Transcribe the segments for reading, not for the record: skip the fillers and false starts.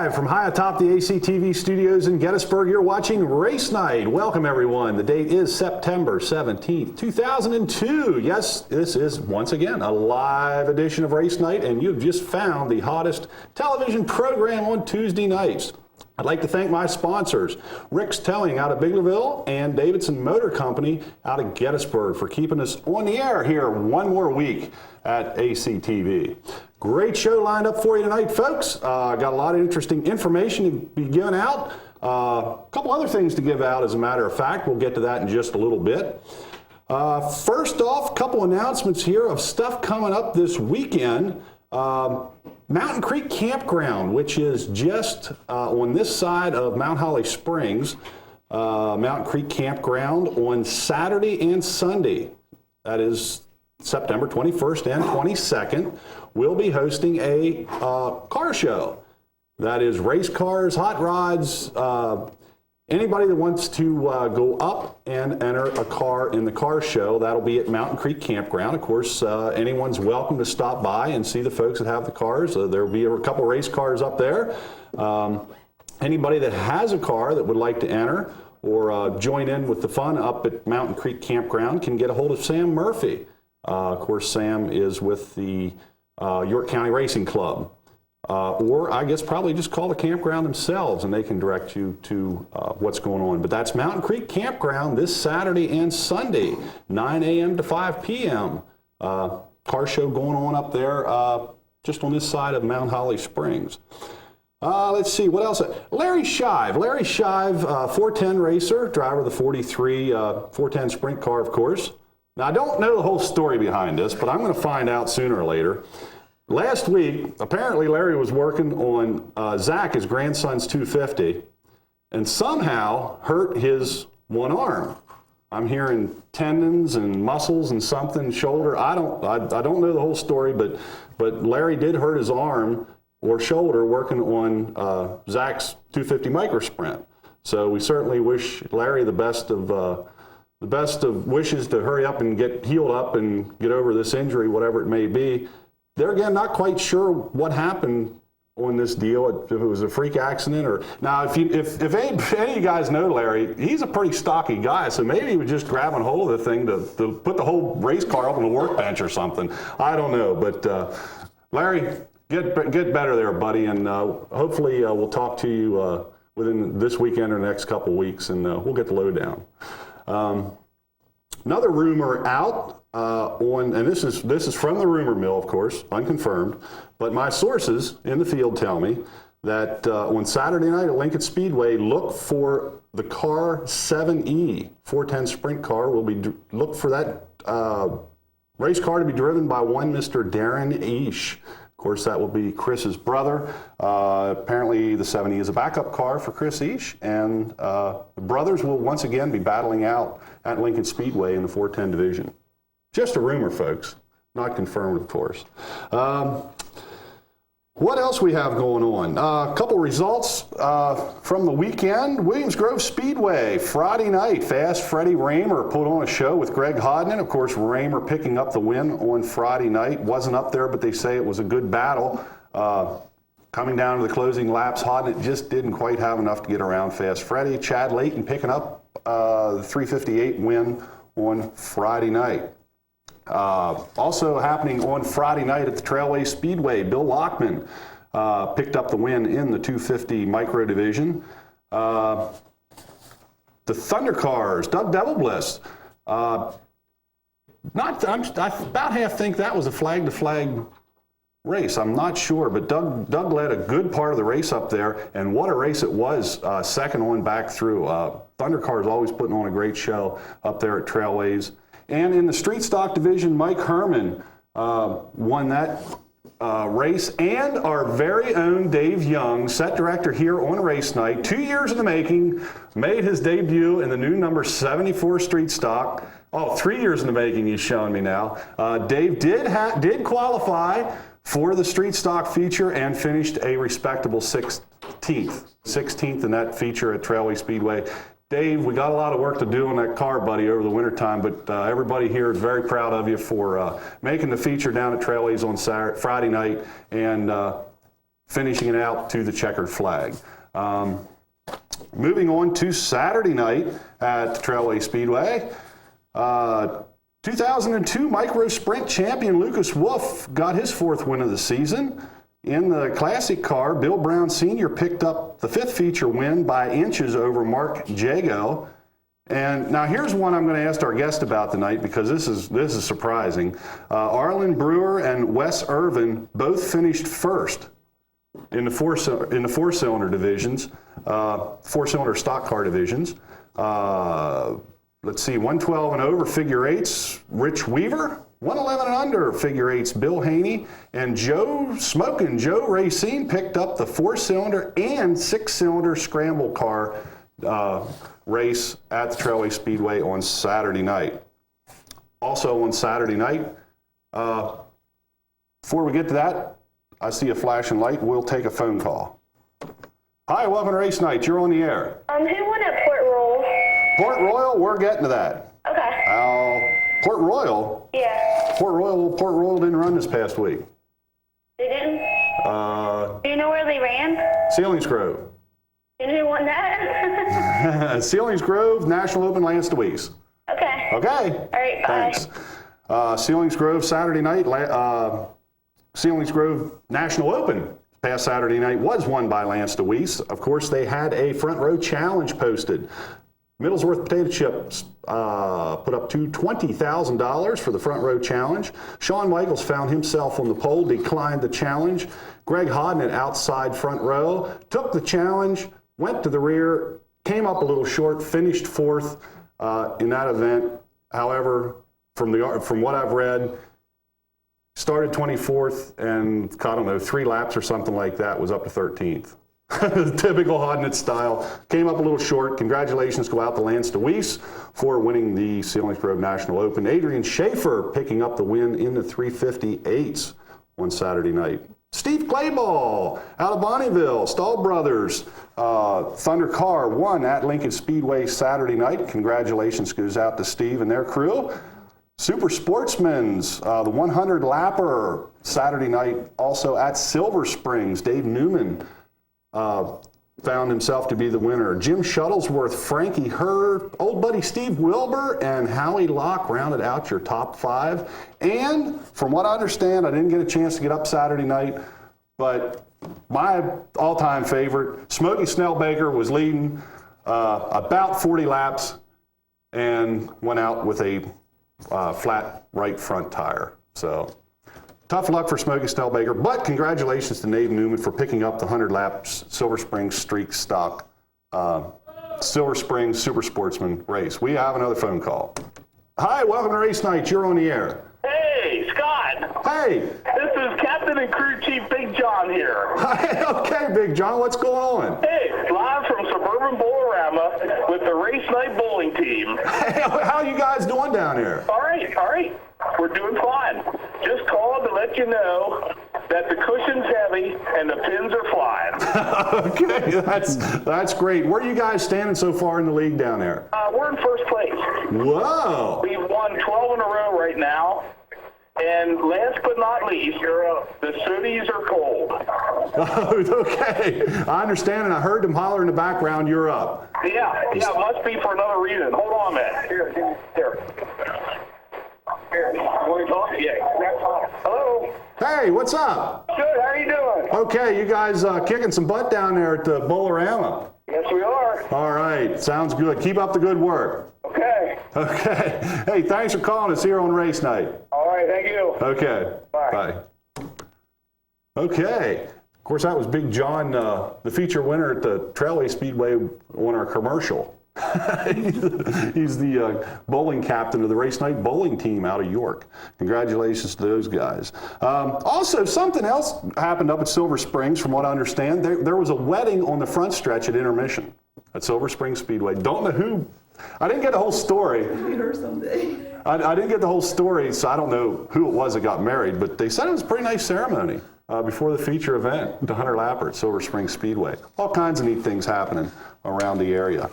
Live from high atop the ACTV studios in Gettysburg, you're watching Race Night. Welcome, everyone. The date is September 17th, 2002. Yes, this is, once again, a live edition of Race Night, and you've just found the hottest television program on Tuesday nights. I'd like to thank my sponsors, Rick's Towing out of Biglerville and Davidson Motor Company out of Gettysburg, for keeping us on the air here one more week at ACTV. Great show lined up for you tonight, folks. Got a lot of interesting information to be given out. A couple other things to give out, as a matter of fact. We'll get to that in just a little bit. First off, a couple announcements here of stuff coming up this weekend. Mountain Creek Campground, which is just on this side of Mount Holly Springs. Mountain Creek Campground on Saturday and Sunday. That is September 21st and 22nd. We'll be hosting a car show. That is race cars, hot rods, anybody that wants to go up and enter a car in the car show. That'll be at Mountain Creek Campground. Of course, anyone's welcome to stop by and see the folks that have the cars. There'll be a couple race cars up there. Anybody that has a car that would like to enter or join in with the fun up at Mountain Creek Campground can get a hold of Sam Murphy. Of course, Sam is with the York County Racing Club. Or I guess probably just call the campground themselves and they can direct you to what's going on. But that's Mountain Creek Campground this Saturday and Sunday, 9 a.m. to 5 p.m. Car show going on up there just on this side of Mount Holly Springs. Let's see, what else? Larry Shive. Larry Shive, 410 racer, driver of the 43 410 sprint car, of course. Now, I don't know the whole story behind this, but I'm going to find out sooner or later. Last week, apparently Larry was working on Zach, his grandson's 250, and somehow hurt his one arm. I'm hearing tendons and muscles and something, shoulder. I don't know the whole story, but Larry did hurt his arm or shoulder working on Zach's 250 micro sprint. So we certainly wish Larry the best of wishes to hurry up and get healed up and get over this injury, whatever it may be. They're, again, not quite sure what happened on this deal, if it was a freak accident or... Now, if any of you guys know Larry, he's a pretty stocky guy, so maybe he was just grabbing hold of the thing to put the whole race car up on the workbench or something. I don't know, but Larry, get better there, buddy, and hopefully we'll talk to you within this weekend or the next couple of weeks, and we'll get the lowdown. Another rumor out and this is from the rumor mill, of course, unconfirmed, but my sources in the field tell me that on Saturday night at Lincoln Speedway, look for the car 7E 410 sprint car. Look for that race car to be driven by one Mr. Darren Eash. Of course, that will be Chris's brother. Apparently, the 7E is a backup car for Chris Eash, and the brothers will once again be battling out at Lincoln Speedway in the 410 division. Just a rumor, folks, not confirmed, of course. What else we have going on? A couple results from the weekend. Williams Grove Speedway, Friday night. Fast Freddie Raymer put on a show with Greg Hodden. Of course, Raymer picking up the win on Friday night. Wasn't up there, but they say it was a good battle. Coming down to the closing laps, Hodden just didn't quite have enough to get around Fast Freddie. Chad Layton picking up the 358 win on Friday night. Also happening on Friday night at the Trailway Speedway, Bill Lockman picked up the win in the 250 micro division. The Thunder Cars, Doug Devilbliss. I about half think that was a flag-to-flag race. I'm not sure, but Doug led a good part of the race up there, and what a race it was, second on back through. Thunder Cars always putting on a great show up there at Trailways. And in the street stock division, Mike Herman won that race, and our very own Dave Young, set director here on Race Night, 2 years in the making, made his debut in the new number 74 street stock. Oh, 3 years in the making, he's showing me now. Dave did qualify for the street stock feature and finished a respectable 16th in that feature at Trailway Speedway. Dave, we got a lot of work to do on that car, buddy, over the wintertime, but everybody here is very proud of you for making the feature down at Trailways on Friday night and finishing it out to the checkered flag. Moving on to Saturday night at the Trailway Speedway. 2002 Micro Sprint champion Lucas Wolf got his 4th win of the season. In the classic car, Bill Brown Sr. picked up the 5th feature win by inches over Mark Jago. And now here's one I'm going to ask our guest about tonight, because this is surprising. Arlen Brewer and Wes Irvin both finished first in the four-cylinder divisions, four-cylinder stock car divisions. Let's see, 112 and over figure eights, Rich Weaver. 111 and under figure eights, Bill Haney. And Joe Racine picked up the 4-cylinder and 6-cylinder scramble car race at the Trailway Speedway on Saturday night. Also on Saturday night, before we get to that, I see a flashing light. We'll take a phone call. Hi, welcome to Race Night. You're on the air. Who won at Port Royal? Port Royal, we're getting to that. Okay. Port Royal? Yeah. Port Royal didn't run this past week. They didn't? Do you know where they ran? Selinsgrove. And who won that? Selinsgrove, National Open, Lance Deweese. Okay. Okay. All right, bye. Thanks. Selinsgrove Saturday night, Selinsgrove National Open past Saturday night was won by Lance Deweese. Of course, they had a front row challenge posted. Middlesworth Potato Chips put up $20,000 for the front row challenge. Shawn Michaels found himself on the pole, declined the challenge. Greg Hodnett outside front row, took the challenge, went to the rear, came up a little short, finished 4th in that event. However, from what I've read, started 24th and, I don't know, 3 laps or something like that, was up to 13th. Typical Hodnett style. Came up a little short. Congratulations go out to Lance Deweese for winning the Selinsgrove National Open. Adrian Schaefer picking up the win in the 358s on Saturday night. Steve Clayball out of Bonneville, Stahl Brothers, Thunder Car won at Lincoln Speedway Saturday night. Congratulations goes out to Steve and their crew. Super Sportsman's, the 100 lapper Saturday night also at Silver Springs. Dave Newman found himself to be the winner. Jim Shuttlesworth, Frankie Hurd, old buddy Steve Wilbur, and Howie Locke rounded out your top 5. And from what I understand, I didn't get a chance to get up Saturday night, but my all-time favorite, Smokey Snellbaker, was leading about 40 laps and went out with a flat right front tire. So tough luck for Smokey Snellbaker, but congratulations to Dave Newman for picking up the 100 laps Silver Springs Streak Stock Silver Springs Super Sportsman race. We have another phone call. Hi, welcome to Race Night. You're on the air. Hey, Scott. Hey. This is Captain and Crew Chief Big John here. Hi, okay, Big John, what's going on? Hey, live from Suburban Bolorama with the Race Night Bowling team. Hey, how you guys doing down here? All right. We're doing fine. Just called to let you know that the cushion's heavy and the pins are flying. Okay, that's great. Where are you guys standing so far in the league down there? We're in first place. Whoa. We've won 12 in a row right now. And last but not least, the cities are cold. Oh, okay. I understand, and I heard them holler in the background, you're up. Yeah, it must be for another reason. Hold on a minute. Here. Here, want to talk? Yeah. Hello. Hey, what's up? Good, how are you doing? Okay, you guys kicking some butt down there at the Bolorama. Yes, we are. All right, sounds good. Keep up the good work. Okay. Okay. Hey, thanks for calling us here on Race Night. All right, thank you. Okay. Bye. Okay. Of course, that was Big John, the feature winner at the Trailway Speedway on our commercial. He's the bowling captain of the Race Night bowling team out of York. Congratulations to those guys. Also, something else happened up at Silver Springs, from what I understand. There was a wedding on the front stretch at intermission at Silver Springs Speedway. Don't know who. I didn't get the whole story. Or someday. I didn't get the whole story, so I don't know who it was that got married, but they said it was a pretty nice ceremony before the feature event, the 100 lapper at Silver Springs Speedway. All kinds of neat things happening around the area.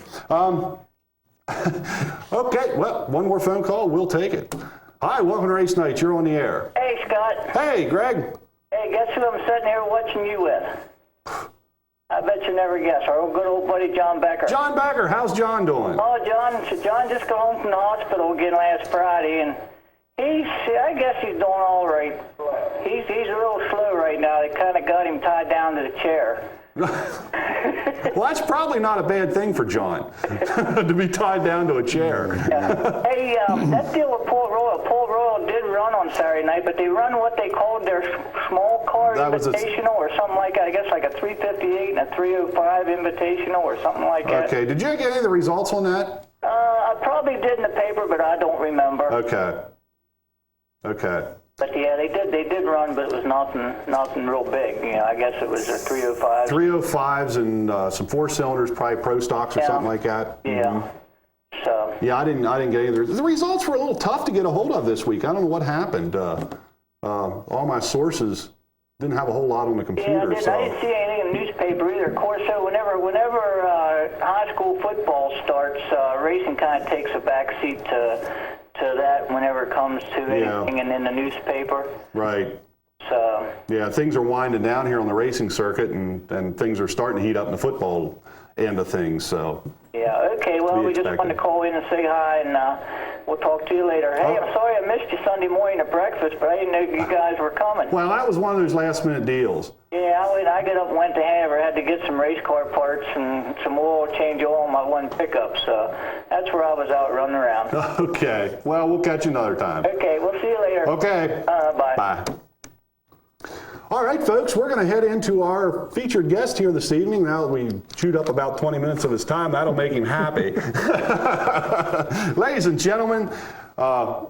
Okay, well, one more phone call, we'll take it. Hi, welcome to Race Night. You're on the air. Hey, Scott. Hey, Greg. Hey, guess who I'm sitting here watching you with? I bet you never guess. Our good old buddy John Becker. John Becker, how's John doing? Oh, John just got home from the hospital again last Friday, and I guess he's doing all right. He's a little slow right now. They kind of got him tied down to the chair. Well, that's probably not a bad thing for John, to be tied down to a chair. Yeah. Hey, that deal with Port Royal did run on Saturday night, but they run what they called their small car invitational or something like that. I guess like a 358 and a 305 invitational or something like that. Okay, did you get any of the results on that? I probably did in the paper, but I don't remember. Okay. But yeah, they did run, but it was nothing real big. You know, I guess it was a 305. 305s and some 4-cylinders, probably Pro Stocks or something like that. Yeah. So. Yeah, I didn't get either. The results were a little tough to get a hold of this week. I don't know what happened. All my sources didn't have a whole lot on the computer. Yeah, I didn't see anything in the newspaper either. Of course, so whenever high school football starts, racing kind of takes a backseat to that whenever it comes to anything in the newspaper. Right. So. Yeah, things are winding down here on the racing circuit, and things are starting to heat up in the football end of things. So. Yeah. Okay. Well, we just wanted to call in and say hi, and we'll talk to you later. Hey, I'm sorry I missed you Sunday morning at breakfast, but I didn't know you guys were coming. Well, that was one of those last-minute deals. Yeah, I got up and went to Hanover. I had to get some race car parts and some oil, change oil on my one pickup. So that's where I was out running around. Okay. Well, we'll catch you another time. Okay. We'll see you later. Okay. Bye. Bye. All right, folks, we're going to head into our featured guest here this evening. Now that we chewed up about 20 minutes of his time, that'll make him happy. Ladies and gentlemen, I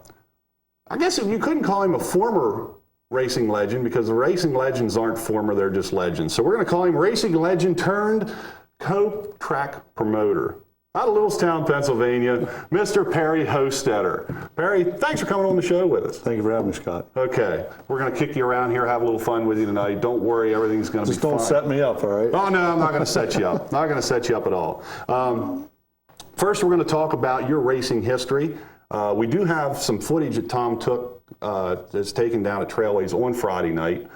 guess you couldn't call him a former racing legend because the racing legends aren't former, they're just legends. So we're going to call him racing legend turned co-track promoter. Out of Littlestown, Pennsylvania, Mr. Perry Hostetter. Perry, thanks for coming on the show with us. Thank you for having me, Scott. Okay, we're going to kick you around here, have a little fun with you tonight. Don't worry, everything's going to be fine. Just don't set me up, all right? Oh, no, I'm not going to set you up. Not going to set you up at all. First, we're going to talk about your racing history. We do have some footage that Tom took that's taken down at Trailways on Friday night.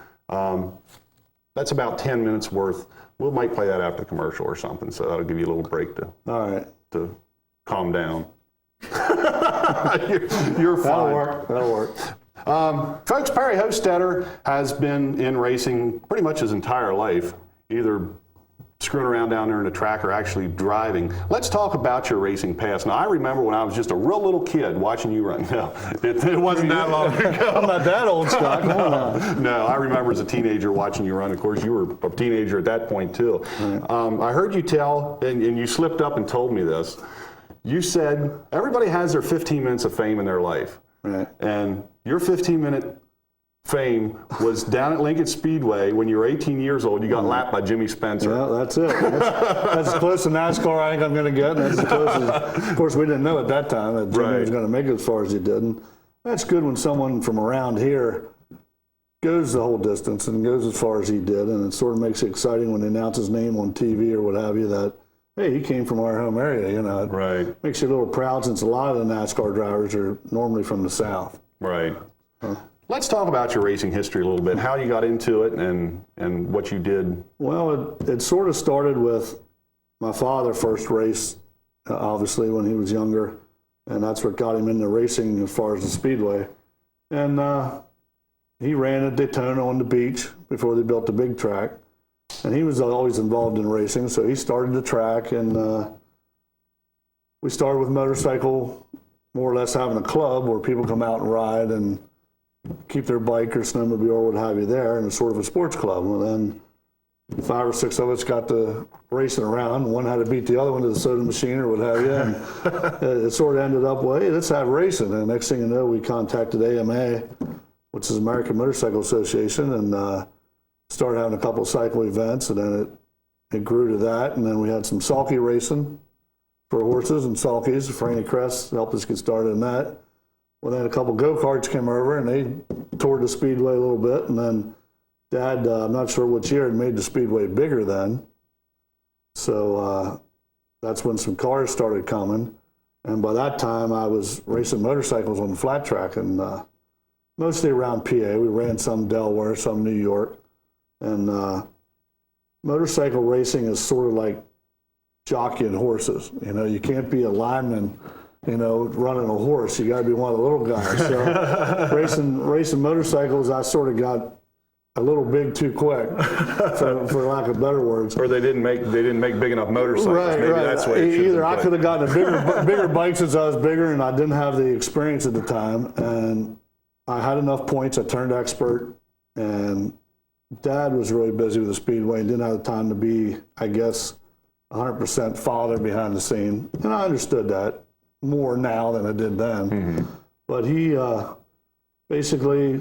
That's about 10 minutes worth. We might play that after the commercial or something, so that'll give you a little break to calm down. You're fine. That'll work. Folks, Perry Hostetter has been in racing pretty much his entire life, either screwing around down there in the track or actually driving. Let's talk about your racing past. Now, I remember when I was just a real little kid watching you run. No, it wasn't that long ago. I'm not that old, Scott. Come on now. No, I remember as a teenager watching you run. Of course, you were a teenager at that point, too. I heard you tell, and you slipped up and told me this, you said everybody has their 15 minutes of fame in their life. Right. And your 15-minute fame was down at Lincoln Speedway when you were 18 years old. You got lapped by Jimmy Spencer. Well, that's it. That's as close to NASCAR I think I'm going to get. That's as close as, of course, we didn't know at that time that Jimmy was going to make it as far as he did. And that's good when someone from around here goes the whole distance and goes as far as he did. And it sort of makes it exciting when they announce his name on TV or what have you that, hey, he came from our home area. You know, it makes you a little proud since a lot of the NASCAR drivers are normally from the South. Right. Let's talk about your racing history a little bit, how you got into it and what you did. Well, it sort of started with my father first raced, obviously, when he was younger, and that's what got him into racing as far as the Speedway. And he ran at Daytona on the beach before they built the big track, and he was always involved in racing, so he started the track, and we started with motorcycle, more or less having a club where people come out and ride and keep their bike or snowmobile or what have you there, and it's sort of a sports club. And then 5 or 6 of us got to racing around. One had to beat the other one to the soda machine or what have you. And it sort of ended up, well, hey, let's have racing. And the next thing you know, we contacted AMA, which is American Motorcycle Association, and started having a couple of cycle events. And then it grew to that. And then we had some sulky racing for horses and sulkies. Franny Crest helped us get started in that. Well, then a couple go-karts came over, and they toured the Speedway a little bit. And then Dad, I'm not sure which year, had made the Speedway bigger then. So that's when some cars started coming. And by that time, I was racing motorcycles on the flat track. And mostly around PA. We ran some Delaware, some New York. And motorcycle racing is sort of like jockeying horses. You know, you can't be a lineman, you know, running a horse. You got to be one of the little guys. So racing motorcycles, I sort of got a little big too quick, for lack of better words. Or they didn't make big enough motorcycles. Right, Maybe right. that's what it should Either I have could been. have gotten a bigger bike since I was bigger, and I didn't have the experience at the time. And I had enough points. I turned expert, and Dad was really busy with the Speedway and didn't have the time to be, I guess, 100% father behind the scene. And I understood that more now than I did then. Mm-hmm. But he basically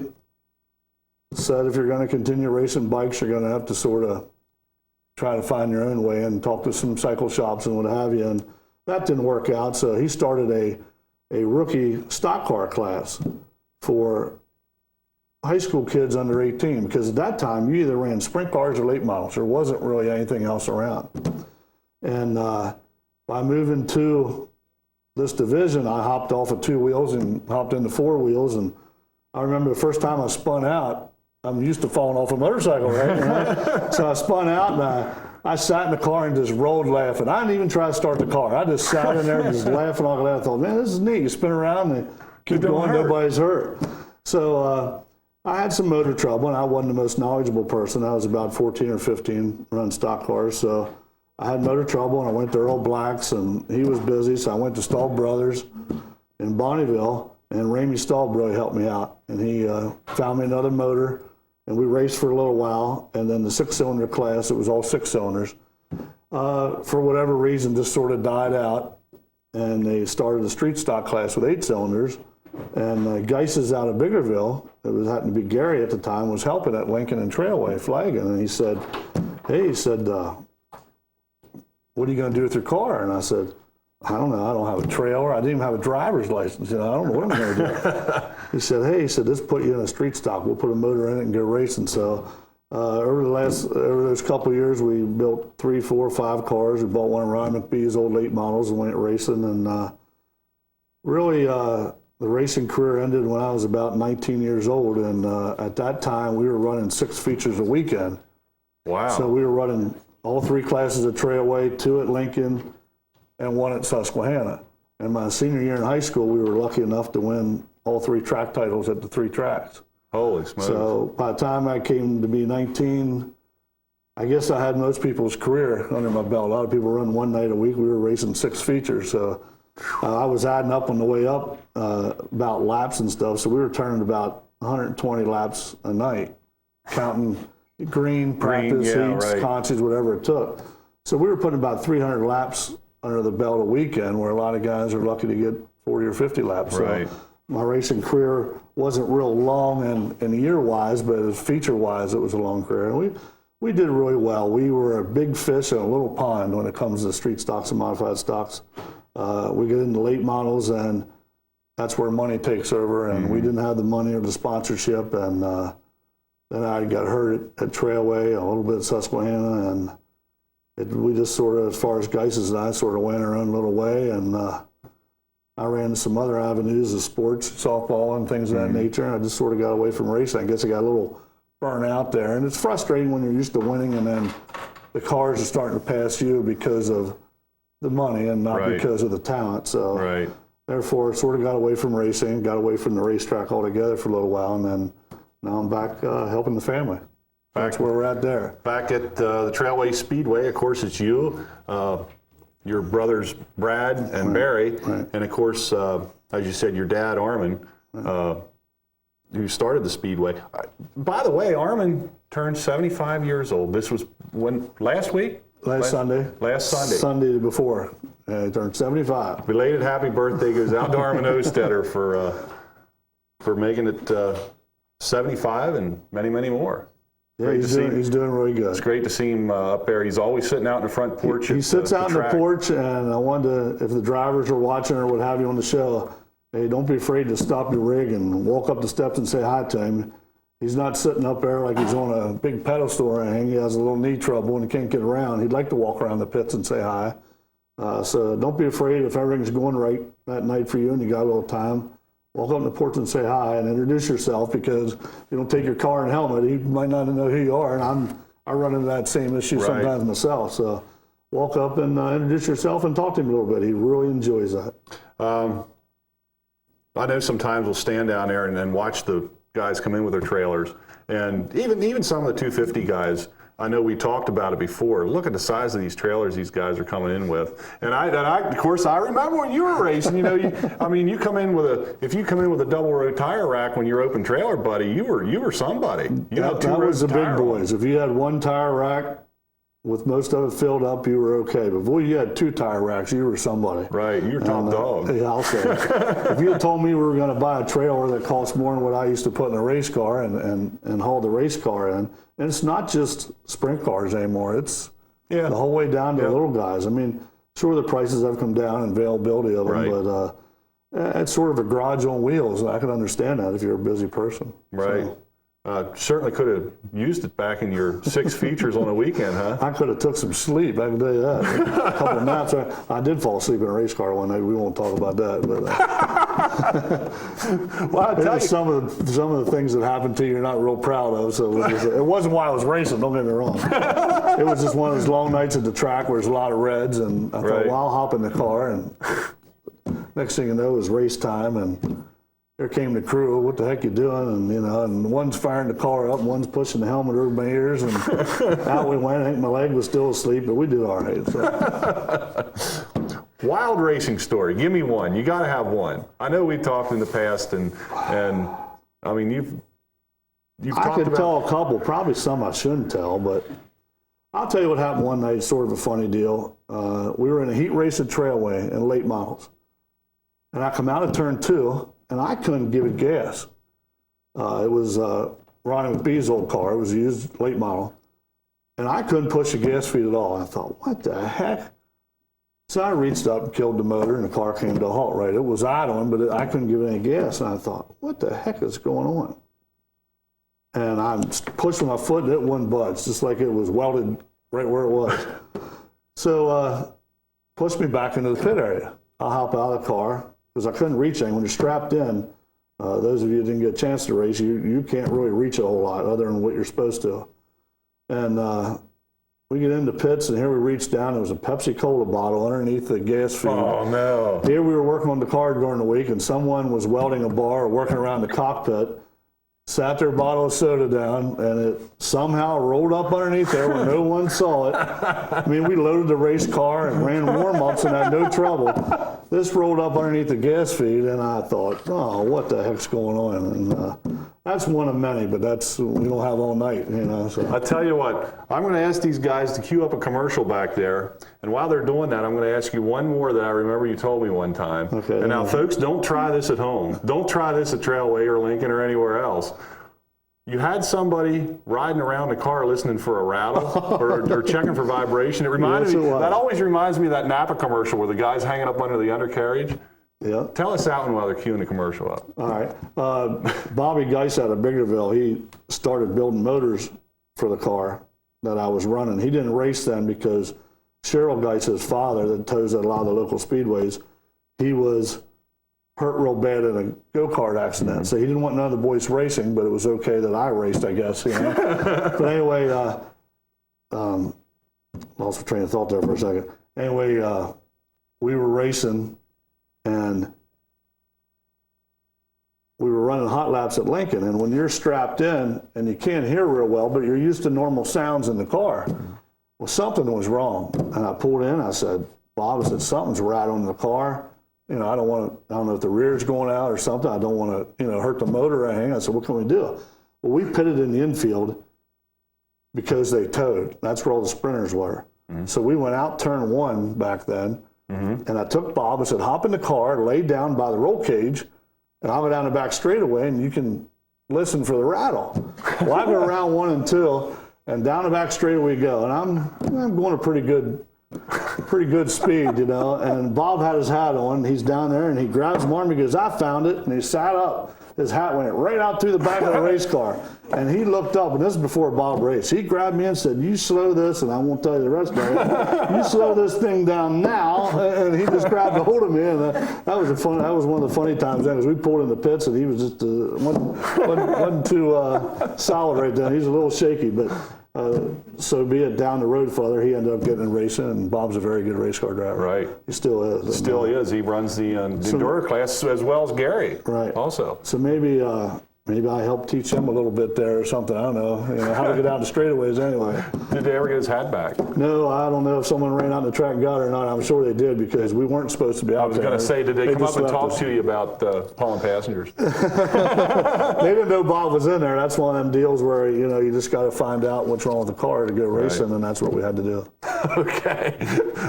said, if you're going to continue racing bikes, you're going to have to sort of try to find your own way and talk to some cycle shops and what have you. And that didn't work out. So he started a rookie stock car class for high school kids under 18, because at that time you either ran sprint cars or late models. There wasn't really anything else around. And by moving to this division, I hopped off of 2 wheels and hopped into 4 wheels. And I remember the first time I spun out, I'm used to falling off a motorcycle, right? So I spun out and I sat in the car and just rolled laughing. I didn't even try to start the car. I just sat in there and just laughing all that. I thought, man, this is neat. You spin around and keep going, nobody's hurt. So I had some motor trouble, and I wasn't the most knowledgeable person. I was about 14 or 15 running stock cars. So I had motor trouble, and I went to Earl Black's, and he was busy. So I went to Stahl Brothers in Bonneville, and Ramey Stahl really helped me out. And he found me another motor, and we raced for a little while. And then the 6-cylinder class, it was all 6 cylinders, for whatever reason, just sort of died out. And they started a street stock class with 8 cylinders. And Geisses out of Biggerville, it happened to be Gary at the time, was helping at Lincoln and Trailway flagging. And he said, hey, what are you going to do with your car? And I said, I don't know. I don't have a trailer. I didn't even have a driver's license. You know, I don't know what I'm going to do. He said, hey, let's put you in a street stock. We'll put a motor in it and go racing. So over those couple of years, we built 3, 4, 5 cars. We bought one of Ryan McBee's old late models and went racing. And really, the racing career ended when I was about 19 years old. And at that time, we were running 6 features a weekend. Wow. So we were running all 3 classes at Trailway, 2 at Lincoln, and 1 at Susquehanna. And my senior year in high school, we were lucky enough to win all 3 track titles at the 3 tracks. Holy smokes. So by the time I came to be 19, I guess I had most people's career under my belt. A lot of people run 1 night a week. We were racing 6 features. So I was adding up on the way up about laps and stuff. So we were turning about 120 laps a night, counting green, practice, heats, conches, whatever it took. So we were putting about 300 laps under the belt a weekend, where a lot of guys are lucky to get 40 or 50 laps. Right. So my racing career wasn't real long in year-wise, but as feature-wise, it was a long career. And we did really well. We were a big fish in a little pond when it comes to street stocks and modified stocks. We get into late models, and that's where money takes over, and we didn't have the money or the sponsorship. And then I got hurt at Trailway, a little bit at Susquehanna, and we just sort of, as far as Geisses and I, sort of went our own little way. And I ran some other avenues of sports, softball and things of that nature. And I just sort of got away from racing. I guess I got a little burnt out there. And it's frustrating when you're used to winning and then the cars are starting to pass you because of the money and not because of the talent. So therefore, sort of got away from racing, got away from the racetrack altogether for a little while. And then now I'm back helping the family. That's where we're at there. Back at the Trailway Speedway, of course, it's you, your brothers Brad and Barry, and of course, as you said, your dad Armin, who started the Speedway. By the way, Armin turned 75 years old. This was last week? Last Sunday. Last Sunday. Sunday before. He turned 75. Belated happy birthday goes out to Armin Ostetter for making it 75 and many, many more. Yeah, he's doing really good. It's great to see him up there. He's always sitting out in the front porch. He sits out in the porch, and I wanted to, if the drivers are watching or what have you on the show, hey, don't be afraid to stop your rig and walk up the steps and say hi to him. He's not sitting up there like he's on a big pedestal or anything. He has a little knee trouble and he can't get around. He'd like to walk around the pits and say hi. So don't be afraid if everything's going right that night for you and you got a little time. walk up to the porch and say hi and introduce yourself, because if you don't take your car and helmet, he might not know who you are. And I run into that same issue sometimes myself. So walk up and introduce yourself and talk to him a little bit. He really enjoys that. I know sometimes we'll stand down there and watch the guys come in with their trailers, and even some of the 250 guys. I know we talked about it before. Look at the size of these trailers these guys are coming in with, and I of course I remember when you were racing. You know, you come in with if you come in with a double row tire rack when you're open trailer, buddy, you were somebody. That was the big boys. If you had one tire rack with most of it filled up, you were okay. But boy, you had 2 tire racks, you were somebody. Right, you're top dog. Yeah, I'll say it. If you had told me we were going to buy a trailer that cost more than what I used to put in a race car and haul the race car in, and it's not just sprint cars anymore. It's the whole way down to the little guys. I mean, sure, the prices have come down and availability of them, but it's sort of a garage on wheels. And I can understand that if you're a busy person. Right. So, certainly could have used it back in your 6 features on a weekend, huh? I could have took some sleep, I can tell you that. A couple of naps. I did fall asleep in a race car one night. We won't talk about that. But well, I'll tell you. Some of the things that happened to you you're not real proud of. So it wasn't while I was racing, don't get me wrong. It was just one of those long nights at the track where there's a lot of reds, and I thought, well, I'll hop in the car, and next thing you know, it was race time, and there came the crew. What the heck you doing? And and one's firing the car up, one's pushing the helmet over my ears, and out we went. I think my leg was still asleep, but we did all right. So. Wild racing story. Give me one. You got to have one. I know we talked in the past, and I mean you've I talked could tell a couple, probably some I shouldn't tell, but I'll tell you what happened one night. It's sort of a funny deal. We were in a heat race at Trailway in late models, and I come out of turn 2. And I couldn't give it gas. It was Ronnie McBee's old car. It was a used late model. And I couldn't push the gas feed at all. I thought, what the heck? So I reached up and killed the motor, and the car came to a halt, right? It was idling, but I couldn't give it any gas. And I thought, what the heck is going on? And I'm pushing my foot, and it wouldn't budge, just like it was welded right where it was. So pushed me back into the pit area. I hop out of the car, because I couldn't reach anything. When you're strapped in, those of you who didn't get a chance to race, you can't really reach a whole lot other than what you're supposed to. And we get into pits, and here we reach down. There was a Pepsi Cola bottle underneath the gas feed. Oh, no. Here we were working on the car during the week, and someone was welding a bar or working around the cockpit, sat their bottle of soda down, and it somehow rolled up underneath there where no one saw it. I mean, we loaded the race car and ran warm-ups and had no trouble. This rolled up underneath the gas feed, and I thought, oh, what the heck's going on? And that's one of many, but that's we don't have all night, So. I tell you what, I'm going to ask these guys to cue up a commercial back there, and while they're doing that, I'm going to ask you one more that I remember you told me one time. Okay. And now, folks, don't try this at home. Don't try this at Trailway or Lincoln or anywhere else. You had somebody riding around the car listening for a rattle or checking for vibration. It reminded me. That always reminds me of that Napa commercial where the guy's hanging up under the undercarriage. Yeah. Tell us that one while they're queuing the commercial up. All right. Bobby Geis out of Biggerville, he started building motors for the car that I was running. He didn't race then because Cheryl Geis, his father, that tows at a lot of the local speedways, he was hurt real bad in a go-kart accident. So he didn't want none of the boys racing, but it was okay that I raced, I guess. But anyway, lost my train of thought there for a second. Anyway, we were racing, and we were running hot laps at Lincoln. And when you're strapped in and you can't hear real well, but you're used to normal sounds in the car, well, something was wrong. And I pulled in. I said, Bob, I said, something's rattling in the car. I don't know if the rear's going out or something. I don't want to, hurt the motor or anything. I said, what can we do? Well, we pitted in the infield because they towed. That's where all the sprinters were. Mm-hmm. So we went out turn 1 back then, and I took Bob. I said, hop in the car, lay down by the roll cage, and I'll go down the back straightaway, and you can listen for the rattle. Well, I go around 1 and 2, and down the back straightaway we go. And I'm going a pretty good speed, And Bob had his hat on. He's down there, and he grabs my arm. He goes, I found it. And he sat up. his hat went right out through the back of the race car. And he looked up, and this is before Bob raced. He grabbed me and said, "You slow this," and I won't tell you the rest of it. "You slow this thing down now." And he just grabbed a hold of me, and that was one of the funny times then, because we pulled in the pits, and he was just wasn't too solid right then. He's a little shaky, but so be it. Down the road further, he ended up getting in racing, and Bob's a very good race car driver. Right. He still is. Still is. He runs the Enduro class as well as Gary. Right. Also. So maybe I helped teach him a little bit there or something. I don't know. How to get out the straightaways anyway. Did they ever get his hat back? No, I don't know if someone ran out in the track and got it or not. I'm sure they did, because we weren't supposed to be out there. I was going to say, did they come just up and left talk us. to you about hauling passengers? They didn't know Bob was in there. That's one of them deals where, you just got to find out what's wrong with the car to go racing, and that's what we had to do. Okay.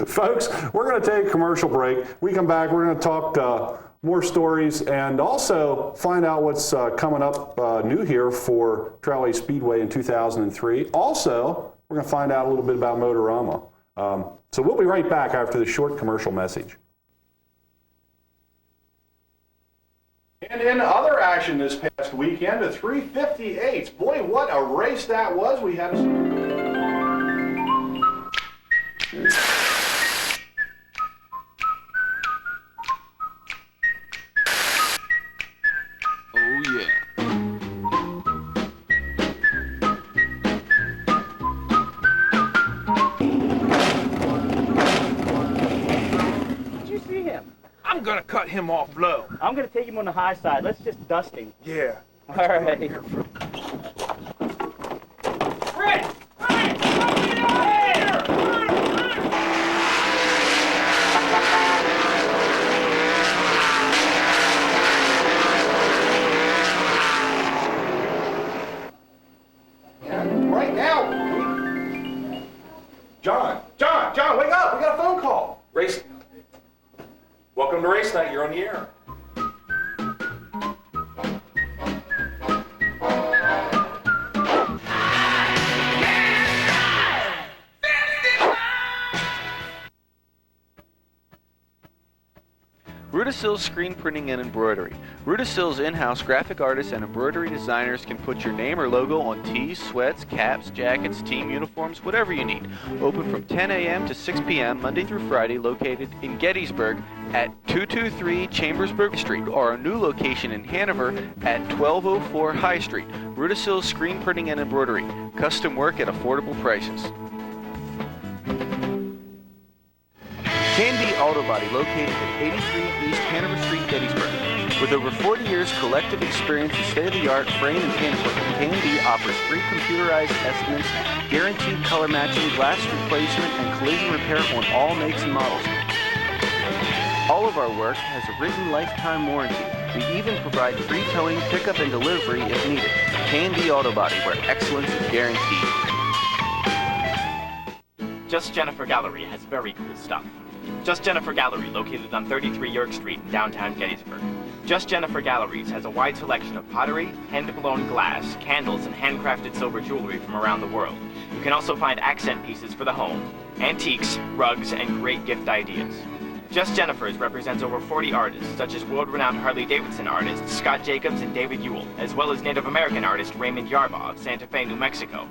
Folks, we're going to take a commercial break. We come back, we're going to talk more stories and also find out what's coming up new here for Trailway Speedway in 2003. Also, we're going to find out a little bit about Motorama. So we'll be right back after the short commercial message. And in other action this past weekend, the 358s. Boy, what a race that was. We had Oh, yeah. Did you see him? I'm gonna cut him off low. I'm gonna take him on the high side. Let's just dust him. Yeah. All right. right now. John, wake up. We got a phone call. Race. Welcome to Race Night. You're on the air. Rudisill's Screen Printing and Embroidery. Rudisill's in-house graphic artists and embroidery designers can put your name or logo on tees, sweats, caps, jackets, team uniforms, whatever you need. Open from 10 a.m. to 6 p.m. Monday through Friday, located in Gettysburg at 223 Chambersburg Street, or our new location in Hanover at 1204 High Street. Rudisill's Screen Printing and Embroidery. Custom work at affordable prices. Canby Auto Body, located at 83 East Hanover Street, Gettysburg. With over 40 years collective experience in state-of-the-art frame and paint equipment, Canby offers free computerized estimates, guaranteed color matching, glass replacement, and collision repair on all makes and models. All of our work has a written lifetime warranty. We even provide free towing, pickup, and delivery if needed. Canby Auto Body, where excellence is guaranteed. Just Jennifer Gallery has very cool stuff. Just Jennifer Gallery, located on 33 York Street in downtown Gettysburg. Just Jennifer Galleries has a wide selection of pottery, hand-blown glass, candles, and handcrafted silver jewelry from around the world. You can also find accent pieces for the home, antiques, rugs, and great gift ideas. Just Jennifer's represents over 40 artists, such as world-renowned Harley-Davidson artists Scott Jacobs and David Ewell, as well as Native American artist Raymond Yarbaugh of Santa Fe, New Mexico.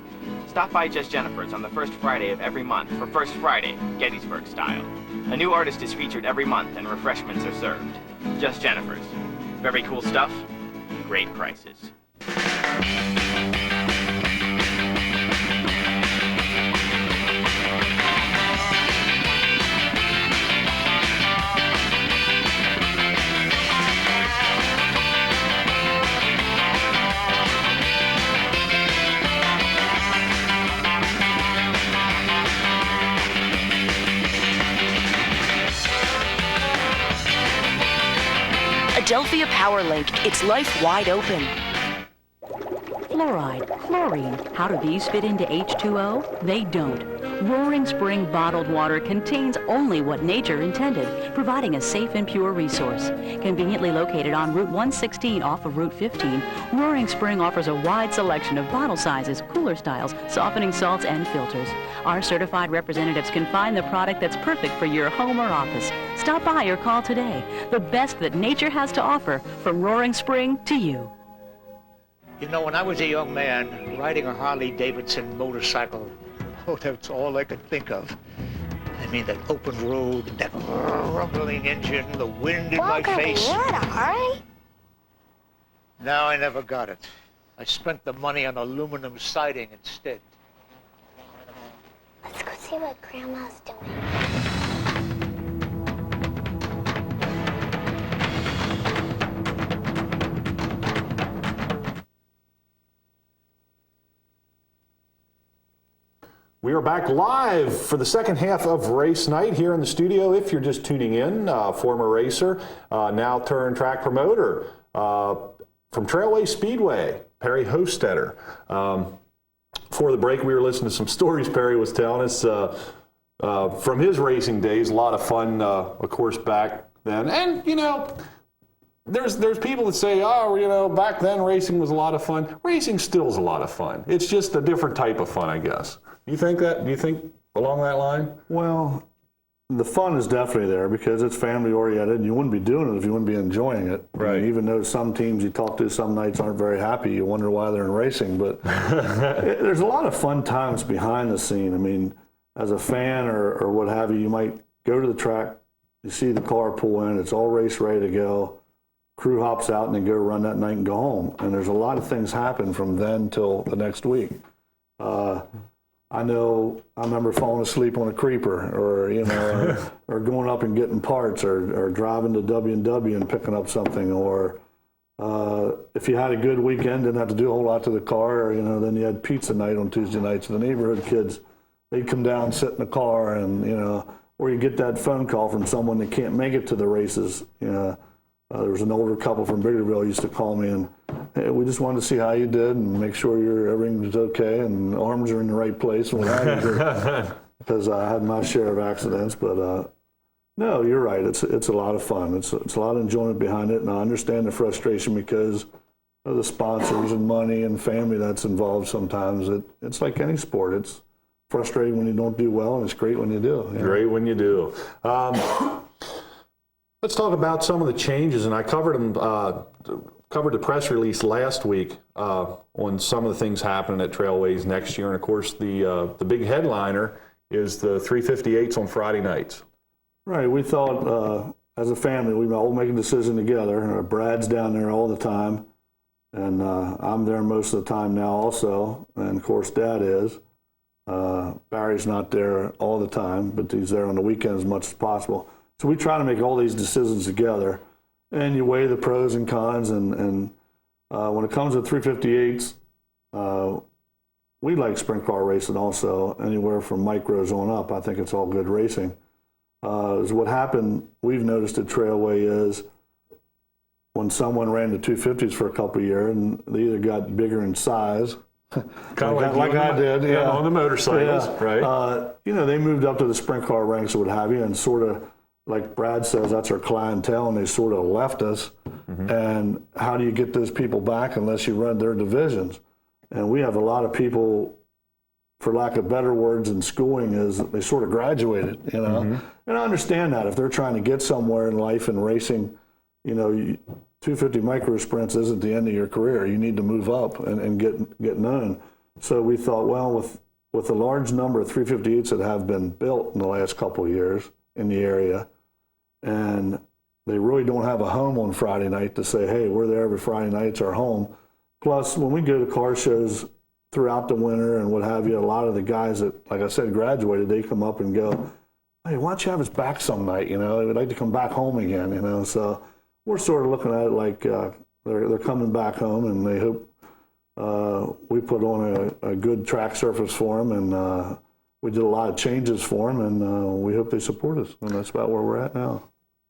Stop by Just Jennifer's on the first Friday of every month for First Friday, Gettysburg style. A new artist is featured every month and refreshments are served. Just Jennifer's. Very cool stuff, great prices. Adelphia PowerLink, it's life wide open. Hello, fluoride, chlorine. How do these fit into H2O? They don't. Roaring Spring bottled water contains only what nature intended, providing a safe and pure resource. Conveniently located on Route 116 off of Route 15, Roaring Spring offers a wide selection of bottle sizes, cooler styles, softening salts, and filters. Our certified representatives can find the product that's perfect for your home or office. Stop by or call today. The best that nature has to offer, from Roaring Spring to you. You know, when I was a young man, riding a Harley-Davidson motorcycle, oh, that's all I could think of. I mean, that open road, that rumbling engine, the wind in my face. Welcome to Florida, Harley. No, I never got it. I spent the money on aluminum siding instead. Let's go see what Grandma's doing. We are back live for the second half of Race Night here in the studio. If you're just tuning in, former racer, now turned track promoter from Trailway Speedway, Perry Hostetter. Before the break, we were listening to some stories Perry was telling us from his racing days. A lot of fun, of course, back then. And, you know, there's people that say, oh, you know, back then racing was a lot of fun. Racing still is a lot of fun. It's just a different type of fun, I guess. You think that? Do you think along that line? Well, the fun is definitely there because it's family oriented, and you wouldn't be doing it if you wouldn't be enjoying it. Right. I mean, even though some teams you talk to some nights aren't very happy, you wonder why they're in racing. But there's a lot of fun times behind the scene. I mean, as a fan or what have you, you might go to the track, you see the car pull in, it's all race ready to go. Crew hops out and they go run that night and go home. And there's a lot of things happen from then till the next week. I remember falling asleep on a creeper, or you know, or going up and getting parts, or driving to W&W and picking up something, or if you had a good weekend, didn't have to do a whole lot to the car, or, you know, then you had pizza night on Tuesday nights. The neighborhood kids, they'd come down, sit in the car, and you know, or you get that phone call from someone that can't make it to the races. You know, there was an older couple from Biggerville used to call me and, hey, we just wanted to see how you did and make sure everything was okay and arms are in the right place and what have you, because I had my share of accidents. But no, you're right. It's a lot of fun. It's a lot of enjoyment behind it, and I understand the frustration because of the sponsors and money and family that's involved. Sometimes it's like any sport. It's frustrating when you don't do well, and it's great when you do. Great when you do. Let's talk about some of the changes, and I covered the press release last week on some of the things happening at Trailways next year, and of course the big headliner is the 358s on Friday nights. Right. We thought as a family we all make a decision together. Brad's down there all the time, and I'm there most of the time now also, and of course Dad is. Barry's not there all the time, but he's there on the weekend as much as possible. So we try to make all these decisions together, and you weigh the pros and cons. And when it comes to 358s, we like sprint car racing also, anywhere from micros on up. I think it's all good racing. Is what happened, we've noticed at Trailway is when someone ran the 250s for a couple of years, and they either got bigger in size, kind of like I did, yeah, on the motorcycles, yeah. Right? You know, they moved up to the sprint car ranks or what have you, and sort of, like Brad says, that's our clientele, and they sort of left us. Mm-hmm. And how do you get those people back unless you run their divisions? And we have a lot of people, for lack of better words in schooling, is they sort of graduated, you know. Mm-hmm. And I understand that if they're trying to get somewhere in life and racing, you know, 250 micro sprints isn't the end of your career. You need to move up and get known. So we thought, well, with the large number of 358s that have been built in the last couple of years in the area, and they really don't have a home on Friday night to say, hey, we're there every Friday night, it's our home. Plus, when we go to car shows throughout the winter and what have you, a lot of the guys that, like I said, graduated, they come up and go, hey, why don't you have us back some night, you know? They would like to come back home again, you know? So we're sort of looking at it like they're coming back home, and they hope we put on a good track surface for them, and we did a lot of changes for them, and we hope they support us, and that's about where we're at now.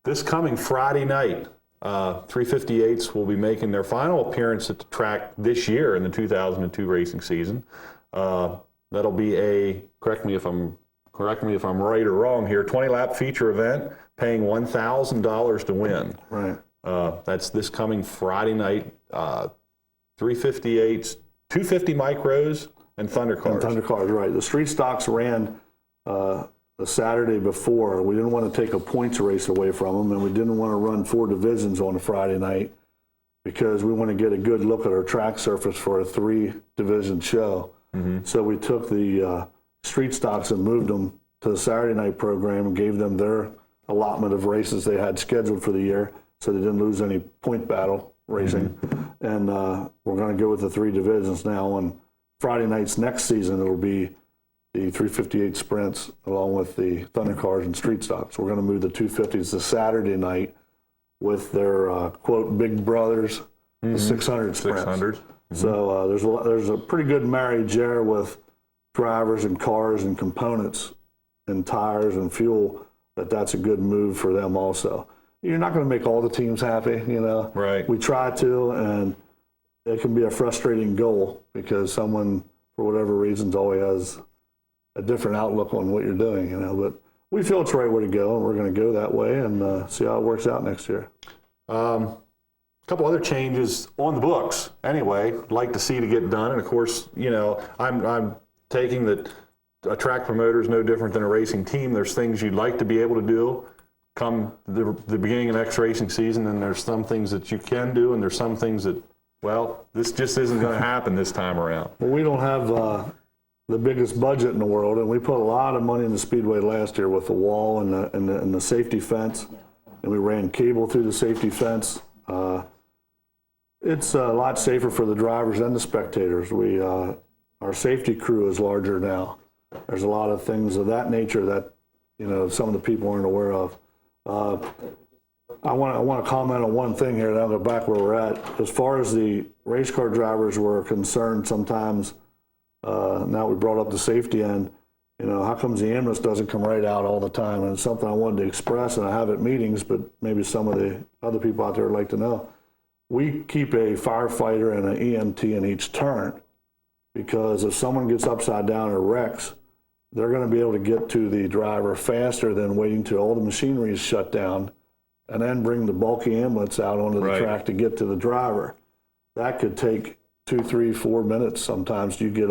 This coming Friday night, 358s will be making their final appearance at the track this year in the 2002 racing season. That'll be a, correct me if I'm right or wrong here, 20-lap feature event paying $1,000 to win. Right. That's this coming Friday night. 358s, 250 micros, and Thunder Cars. And Thunder Cars, right. The street stocks ran the Saturday before. We didn't want to take a points race away from them, and we didn't want to run 4 divisions on a Friday night because we want to get a good look at our track surface for a 3-division show. So we took the street stocks and moved them to the Saturday night program and gave them their allotment of races they had scheduled for the year so they didn't lose any point battle racing. And we're going to go with the 3 divisions now. On Friday nights next season, it'll be the 358 sprints along with the Thunder Cars and street stocks. We're going to move the 250s to Saturday night with their, quote, big brothers, the 600 sprints. 600. So there's a pretty good marriage there with drivers and cars and components and tires and fuel, that's a good move for them also. You're not going to make all the teams happy, you know. Right. We try to, and it can be a frustrating goal because someone, for whatever reasons, always has a different outlook on what you're doing, you know. But we feel it's the right way to go, and we're going to go that way and see how it works out next year. A couple other changes on the books, anyway, I'd like to see to get done. And of course, you know, I'm taking that a track promoter is no different than a racing team. There's things you'd like to be able to do come the beginning of next racing season, and there's some things that you can do, and there's some things that, well, this just isn't going to happen this time around. Well, we don't have the biggest budget in the world, and we put a lot of money in the Speedway last year with the wall and the safety fence, and we ran cable through the safety fence. It's a lot safer for the drivers and the spectators. Our safety crew is larger now. There's a lot of things of that nature that, you know, some of the people aren't aware of. I want to comment on one thing here, and I'll go back where we're at. As far as the race car drivers were concerned, sometimes, now we brought up the safety end, you know, how comes the ambulance doesn't come right out all the time? And it's something I wanted to express, and I have at meetings, but maybe some of the other people out there would like to know. We keep a firefighter and an EMT in each turn, because if someone gets upside down or wrecks, they're going to be able to get to the driver faster than waiting till all the machinery is shut down and then bring the bulky ambulance out onto the track to get to the driver. That could take 2, 3, 4 minutes sometimes. You get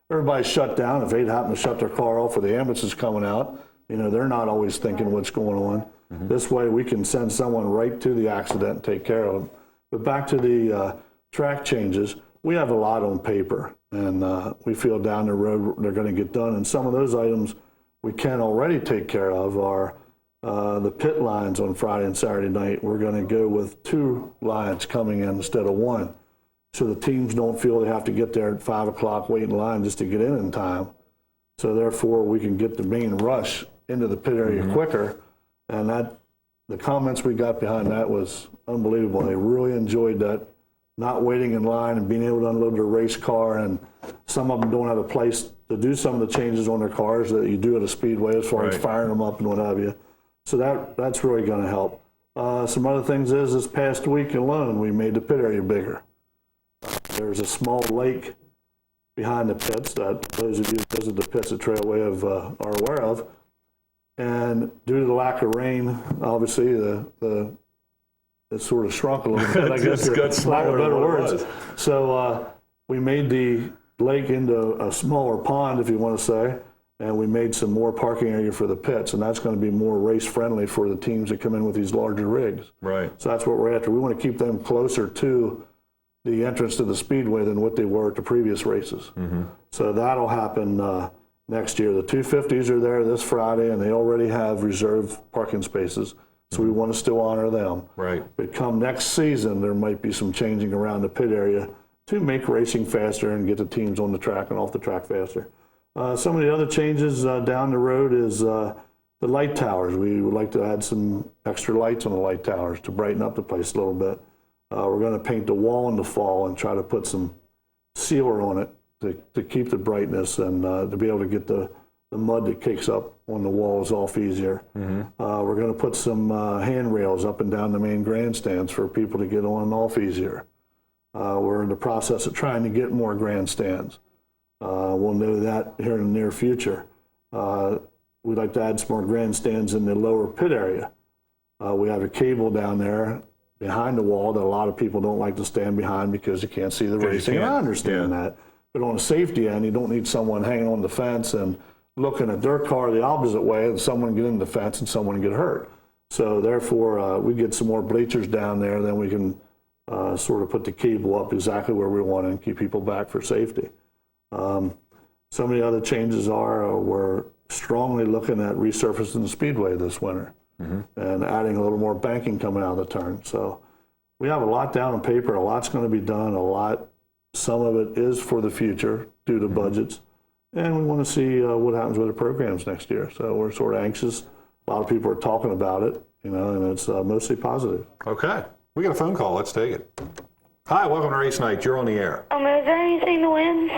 everybody's shut down. If they'd happen to shut their car off or the ambulance is coming out, you know, they're not always thinking what's going on. This way we can send someone right to the accident and take care of them. But back to the track changes, we have a lot on paper, and we feel down the road they're going to get done. And some of those items we can already take care of are the pit lines on Friday and Saturday night. We're going to go with 2 lines coming in instead of 1, so the teams don't feel they have to get there at 5 o'clock, wait in line just to get in time. So therefore, we can get the main rush into the pit area quicker, and the comments we got behind that was unbelievable. They really enjoyed that, not waiting in line and being able to unload their race car. And some of them don't have a place to do some of the changes on their cars that you do at a speedway, as far as firing them up and what have you. So that's really going to help. Some other things is this past week alone, we made the pit area bigger. There's a small lake behind the pits that those of you who visit the pits at Trailway are aware of. And due to the lack of rain, obviously it sort of shrunk a little bit, I guess, for lack of better words. So we made the lake into a smaller pond, if you want to say, and we made some more parking area for the pits, and that's going to be more race friendly for the teams that come in with these larger rigs. Right. So that's what we're after. We want to keep them closer to the entrance to the speedway than what they were at the previous races. So that'll happen next year. The 250s are there this Friday, and they already have reserved parking spaces, so we want to still honor them. Right. But come next season, there might be some changing around the pit area to make racing faster and get the teams on the track and off the track faster. Some of the other changes down the road is the light towers. We would like to add some extra lights on the light towers to brighten up the place a little bit. We're going to paint the wall in the fall and try to put some sealer on it to keep the brightness and to be able to get the the mud that kicks up on the walls off easier. We're going to put some handrails up and down the main grandstands for people to get on and off easier. We're in the process of trying to get more grandstands. We'll know that here in the near future. We'd like to add some more grandstands in the lower pit area. We have a cable down there behind the wall that a lot of people don't like to stand behind because you can't see the racing. And I understand that. But on the safety end, you don't need someone hanging on the fence and looking at their car the opposite way and someone get in the fence and someone get hurt. So therefore, we get some more bleachers down there, then we can sort of put the cable up exactly where we want it and keep people back for safety. Some of the other changes are we're strongly looking at resurfacing the speedway this winter and adding a little more banking coming out of the turn. So we have a lot down on paper, a lot's going to be done, some of it is for the future due to budgets. And we want to see what happens with the programs next year. So we're sort of anxious. A lot of people are talking about it, and it's mostly positive. Okay. We got a phone call. Let's take it. Hi, welcome to Race Night. You're on the air. Is there anything to win?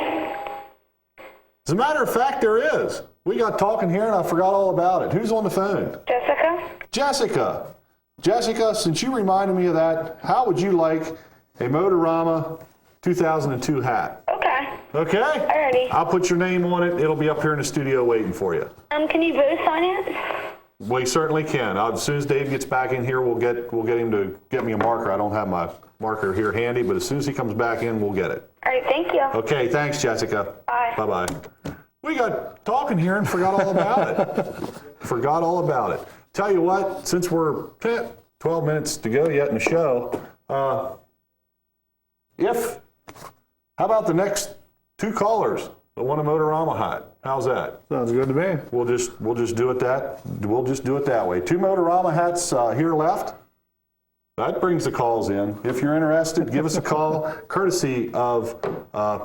As a matter of fact, there is. We got talking here and I forgot all about it. Who's on the phone? Jessica? Jessica. Jessica, since you reminded me of that, how would you like a Motorama 2002 hat? Okay. Okay? Alrighty. I'll put your name on it. It'll be up here in the studio waiting for you. Can you both sign it? We certainly can. As soon as Dave gets back in here, we'll get him to get me a marker. I don't have my marker here handy, but as soon as he comes back in, we'll get it. All right, thank you. Okay, thanks, Jessica. Bye. Bye-bye. We got talking here and forgot all about it. Forgot all about it. Tell you what, since we're 12 minutes to go yet in the show, how about the next two callers that want a Motorama hat? How's that? Sounds good to me. We'll just do it that way. Two Motorama hats here left. That brings the calls in. If you're interested, give us a call, courtesy of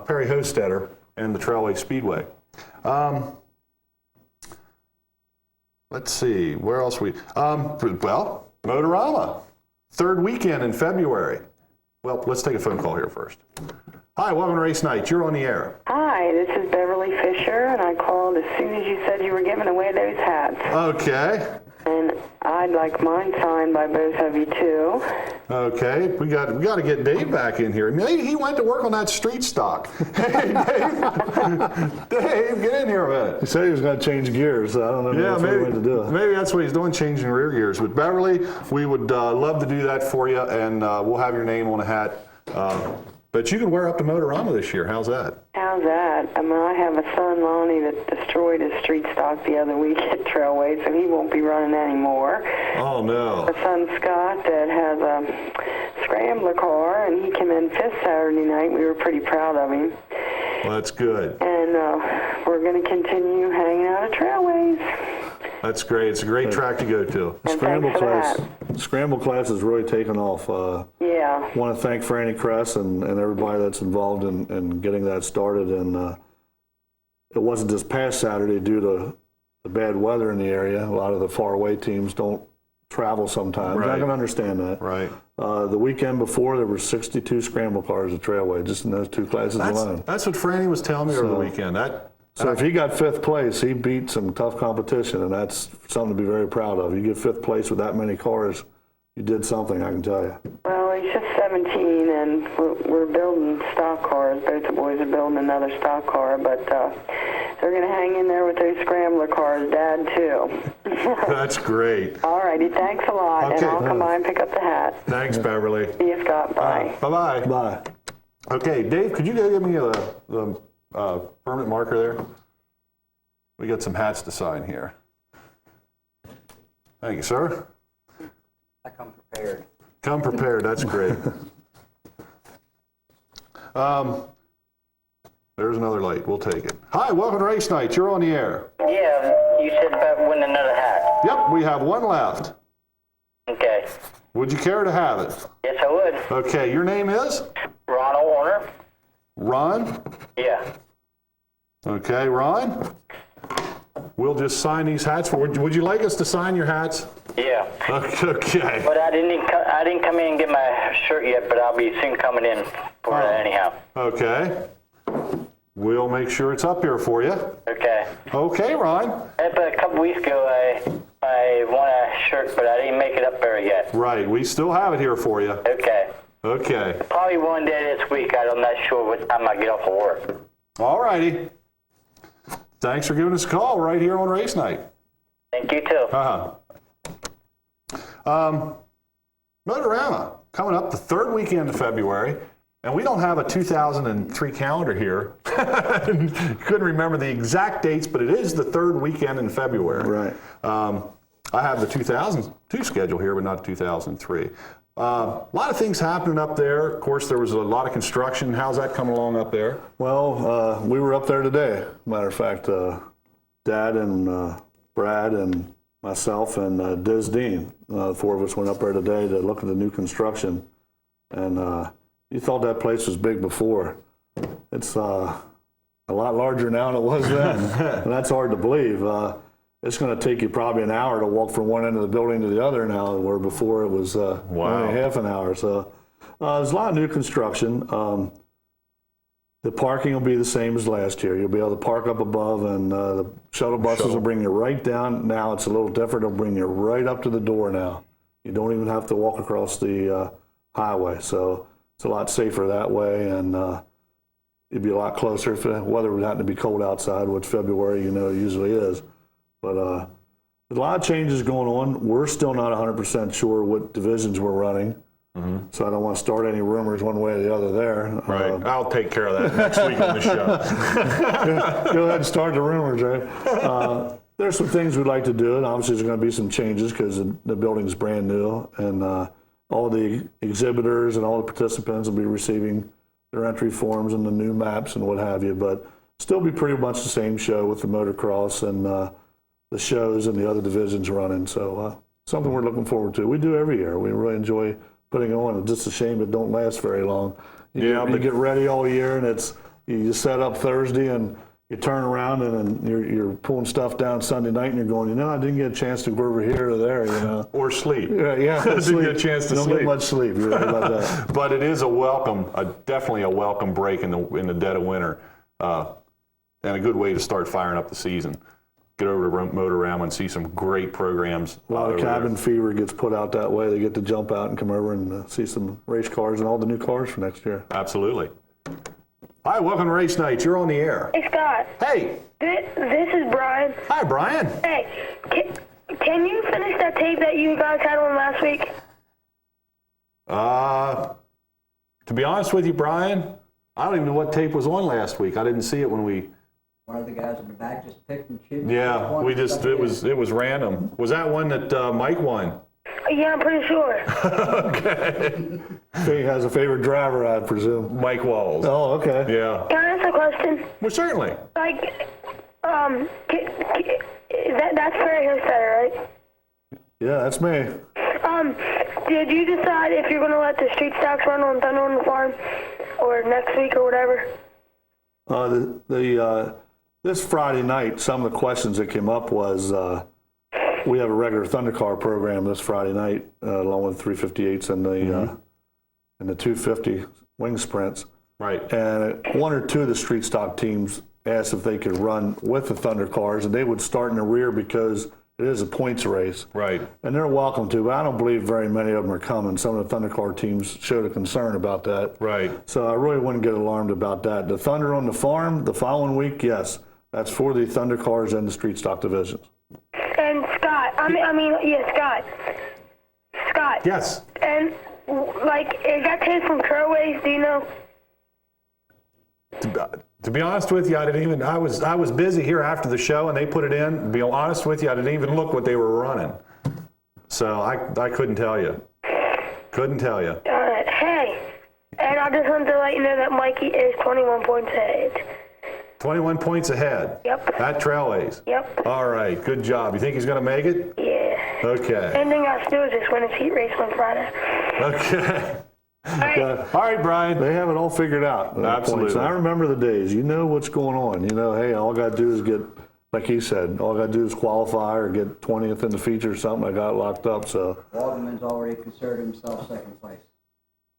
Perry Hostetter and the Trailway Speedway. Let's see, where else Motorama, third weekend in February. Well, let's take a phone call here first. Hi, welcome to Race Night. You're on the air. Hi, this is Beverly Fisher, and I called as soon as you said you were giving away those hats. Okay. And I'd like mine signed by both of you, too. Okay, we got to get Dave back in here. Maybe he went to work on that street stock. Hey, Dave, get in here a minute. He said he was going to change gears, so I don't know if that's what he went to do. Maybe that's what he's doing, changing rear gears. But Beverly, we would love to do that for you, and we'll have your name on a hat. But you can wear up to Motorama this year. How's that? How's that? I have a son, Lonnie, that destroyed his street stock the other week at Trailway, so he won't be running anymore. Oh, no. My son, Scott, that has a scrambler car, and he came in 5th Saturday night. We were pretty proud of him. Well, that's good. And we're going to continue hanging out at Trailways. That's great. It's a great track to go to. Scramble class is really taken off. Yeah. I want to thank Franny Kress and everybody that's involved in getting that started. And it wasn't this past Saturday due to the bad weather in the area. A lot of the faraway teams don't travel sometimes. Right. I can understand that. Right. The weekend before, there were 62 scramble cars at Trailway, just in those two classes alone. That's what Franny was telling me over the weekend. So if he got 5th place, he beat some tough competition, and that's something to be very proud of. You get 5th place with that many cars, you did something, I can tell you. Well, he's just 17, and we're building stock cars. Both the boys are building another stock car, but they're going to hang in there with those scrambler cars, Dad, too. That's great. All righty, thanks a lot, and I'll come by and pick up the hat. Thanks, Beverly. See you, Scott. Bye. Bye-bye. Bye. Okay, Dave, could you go give me the permanent marker there? We got some hats to sign here. Thank you, sir. I come prepared. Come prepared, that's great. There's another light, we'll take it. Hi, welcome to Race Night, you're on the air. Yeah, you said about winning another hat. Yep, we have one left. Okay. Would you care to have it? Yes, I would. Okay, your name is? Ronald Warner. Ron? Yeah. Okay, Ron? We'll just sign these hats. Would you like us to sign your hats? Yeah. Okay. But I didn't come in and get my shirt yet, but I'll be soon coming in for that anyhow. Okay. We'll make sure it's up here for you. Okay. Okay, Ron. A couple weeks ago, I won a shirt, but I didn't make it up there yet. Right, we still have it here for you. Okay. Okay. Probably one day this week. I'm not sure what time I get off of work. All righty. Thanks for giving us a call right here on Race Night. Thank you, too. Motorama, coming up the third weekend of February, and we don't have a 2003 calendar here. Couldn't remember the exact dates, but it is the third weekend in February. Right. I have the 2002 schedule here, but not 2003. A lot of things happening up there. Of course, there was a lot of construction. How's that coming along up there? Well, we were up there today. Matter of fact, Dad and Brad and myself and Diz Dean, the four of us went up there today to look at the new construction. And you thought that place was big before. It's a lot larger now than it was then. And that's hard to believe. It's going to take you probably an hour to walk from one end of the building to the other now, where before it was only half an hour. So there's a lot of new construction. The parking will be the same as last year. You'll be able to park up above, and the shuttle buses will bring you right down. Now it's a little different. They'll bring you right up to the door now. You don't even have to walk across the highway. So it's a lot safer that way, and it'd be a lot closer if the weather would happen to be cold outside, which February, usually is. But there's a lot of changes going on. We're still not 100% sure what divisions we're running. Mm-hmm. So I don't want to start any rumors one way or the other there. Right. I'll take care of that next week on the show. Go ahead and start the rumors, right? There's some things we'd like to do, and obviously there's going to be some changes because the building's brand new, and all the exhibitors and all the participants will be receiving their entry forms and the new maps and what have you, but still be pretty much the same show with the motocross and the shows and the other divisions running. So something we're looking forward to. We do every year. We really enjoy putting it on. It's just a shame it don't last very long. You get ready all year, and you set up Thursday and you turn around and you're pulling stuff down Sunday night, and you're going, I didn't get a chance to go over here or there, Or sleep. Yeah, didn't get a chance to don't sleep. Get much sleep. You're right about that. But it is definitely a welcome break in the dead of winter, and a good way to start firing up the season. Get over to Motorama and see some great programs. A lot of cabin fever gets put out that way. They get to jump out and come over and see some race cars and all the new cars for next year. Absolutely. Hi, welcome to Race Night. You're on the air. Hey, Scott. Hey. This is Brian. Hi, Brian. Hey, can you finish that tape that you guys had on last week? To be honest with you, Brian, I don't even know what tape was on last week. I didn't see it when we... One of the guys in the back just picked and choose. Yeah, it was random. Was that one that Mike won? Yeah, I'm pretty sure. Okay. He has a favorite driver, I presume. Mike Walls. Oh, okay. Yeah. Can I ask a question? Well, certainly. That's Barry Hostetter, right? Yeah, that's me. Did you decide if you're going to let the street stocks run on Thunder on the Farm, or next week or whatever? This Friday night, some of the questions that came up was we have a regular Thundercar program this Friday night, along with 358s and the 250 wing sprints. Right. And one or two of the street stock teams asked if they could run with the Thunder cars, and they would start in the rear because it is a points race. Right. And they're welcome to, but I don't believe very many of them are coming. Some of the Thunder car teams showed a concern about that. Right. So I really wouldn't get alarmed about that. The Thunder on the Farm, the following week, yes. That's for the Thunder cars and the street stock divisions. And Scott, Scott. Yes. And, is that tape from Trailways, do you know? To be honest with you, I was busy here after the show, and they put it in. To be honest with you, I didn't even look what they were running. So I couldn't tell you. Couldn't tell you. Hey, and I just wanted to let you know that Mikey is 21 points ahead. 21 points ahead. Yep. At Trailways. Yep. All right, good job. You think he's going to make it? Yeah. Okay. Anything I have to do is just win his heat race on Friday. Okay. All right, Brian. They have it all figured out. Absolutely. I remember the days. You know what's going on. Hey, all I got to do is get, like he said, all I got to do is qualify or get 20th in the feature or something. I got locked up, so. Waldman's already considered himself second place.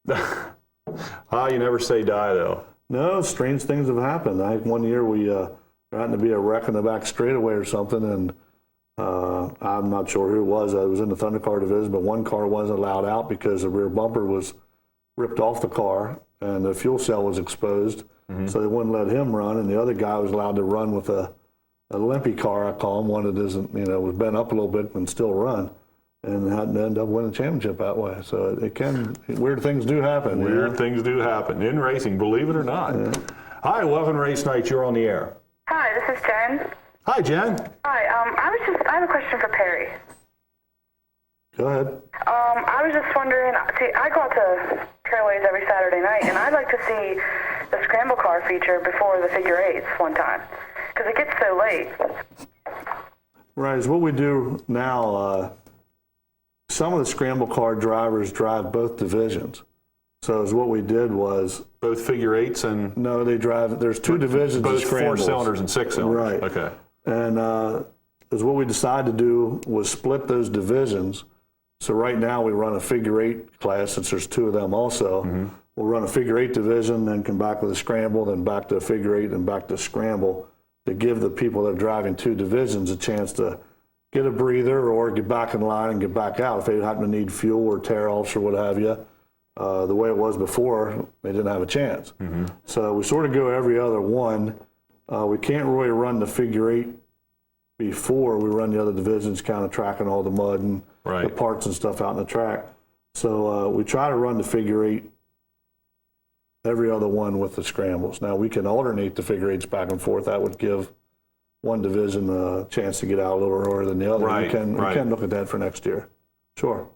You never say die, though. No, strange things have happened. I think one year we there happened to be a wreck in the back straightaway or something, and I'm not sure who it was. I was in the Thunder Car division, but one car wasn't allowed out because the rear bumper was ripped off the car and the fuel cell was exposed, so they wouldn't let him run, and the other guy was allowed to run with a limpy car, I call him, one that isn't, was bent up a little bit and still run, and had to end up winning the championship that way. So weird things do happen. Weird things do happen in racing, believe it or not. Yeah. Hi, welcome to Race Night. You're on the air. Hi, this is Jen. Hi, Jen. Hi, I have a question for Perry. Go ahead. I was just wondering, see, I go out to Trailways every Saturday night, and I'd like to see the scramble car feature before the figure eights one time, because it gets so late. Right, is what we do now. Some of the scramble car drivers drive both divisions. So is what we did was... Both figure eights and... No, they drive... There's two divisions both of scrambles. 4 cylinders and 6 cylinders. Right. Okay. And is what we decided to do was split those divisions. So right now we run a figure eight class, since there's 2 of them also. We'll run a figure eight division, then come back with a scramble, then back to a figure eight, and back to scramble, to give the people that are driving 2 divisions a chance to get a breather or get back in line and get back out if they happen to need fuel or tear-offs or what have you. The way it was before, they didn't have a chance. So we sort of go every other one. We can't really run the figure eight before we run the other divisions, kind of tracking all the mud and the parts and stuff out in the track. So we try to run the figure eight every other one with the scrambles. Now we can alternate the figure eights back and forth. That would give one division a chance to get out a little earlier than the other. We can look at that for next year. Sure.